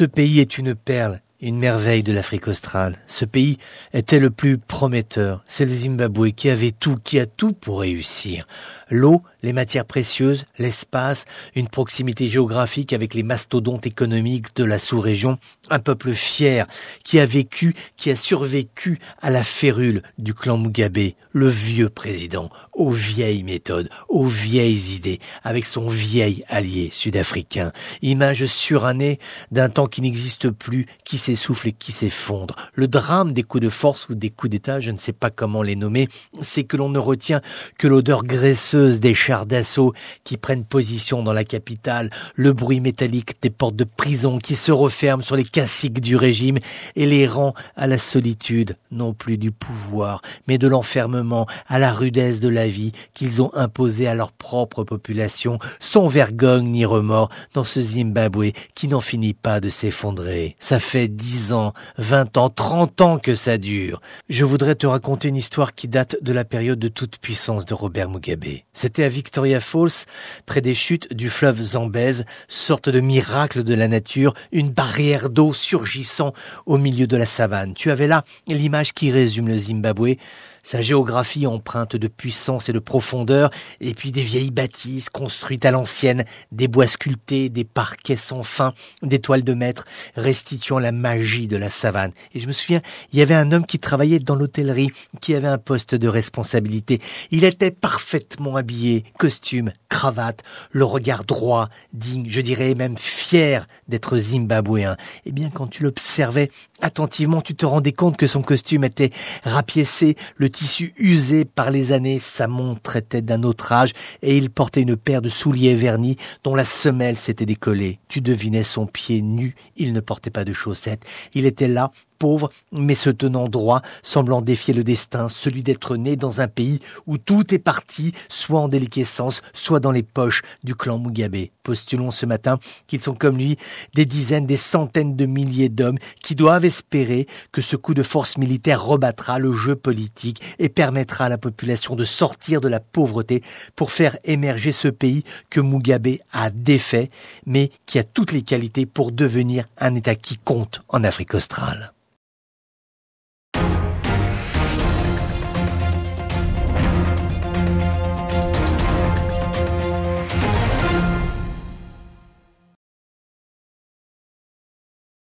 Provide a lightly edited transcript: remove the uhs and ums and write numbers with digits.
Ce pays est une perle, une merveille de l'Afrique australe. Ce pays était le plus prometteur. C'est le Zimbabwe qui avait tout, qui a tout pour réussir. L'eau, les matières précieuses, l'espace, une proximité géographique avec les mastodontes économiques de la sous-région, un peuple fier qui a vécu, qui a survécu à la férule du clan Mugabe, le vieux président, aux vieilles méthodes, aux vieilles idées, avec son vieil allié sud-africain. Image surannée d'un temps qui n'existe plus, qui s'essouffle et qui s'effondre. Le drame des coups de force ou des coups d'État, je ne sais pas comment les nommer, c'est que l'on ne retient que l'odeur graisseuse des chars d'assaut qui prennent position dans la capitale, le bruit métallique des portes de prison qui se referment sur les caciques du régime et les rend à la solitude, non plus du pouvoir, mais de l'enfermement, à la rudesse de la vie qu'ils ont imposée à leur propre population, sans vergogne ni remords, dans ce Zimbabwe qui n'en finit pas de s'effondrer. Ça fait 10 ans, 20 ans, 30 ans que ça dure. Je voudrais te raconter une histoire qui date de la période de toute puissance de Robert Mugabe. C'était à Victoria Falls, près des chutes du fleuve Zambèze, sorte de miracle de la nature, une barrière d'eau surgissant au milieu de la savane. Tu avais là l'image qui résume le Zimbabwe, sa géographie empreinte de puissance et de profondeur, et puis des vieilles bâtisses construites à l'ancienne, des bois sculptés, des parquets sans fin, des toiles de maître restituant la magie de la savane. Et je me souviens, il y avait un homme qui travaillait dans l'hôtellerie, qui avait un poste de responsabilité. Il était parfaitement habillé, costume, cravate, le regard droit, digne, je dirais même fier d'être zimbabwéen. Eh bien, quand tu l'observais attentivement, tu te rendais compte que son costume était rapiécé, le tissu usé par les années, sa montre était d'un autre âge et il portait une paire de souliers vernis dont la semelle s'était décollée. Tu devinais son pied nu, il ne portait pas de chaussettes. Il était là, pauvre, mais se tenant droit, semblant défier le destin, celui d'être né dans un pays où tout est parti, soit en déliquescence, soit dans les poches du clan Mugabe. Postulons ce matin qu'ils sont comme lui des dizaines, des centaines de milliers d'hommes qui doivent espérer que ce coup de force militaire rebattra le jeu politique et permettra à la population de sortir de la pauvreté pour faire émerger ce pays que Mugabe a défait, mais qui a toutes les qualités pour devenir un État qui compte en Afrique australe.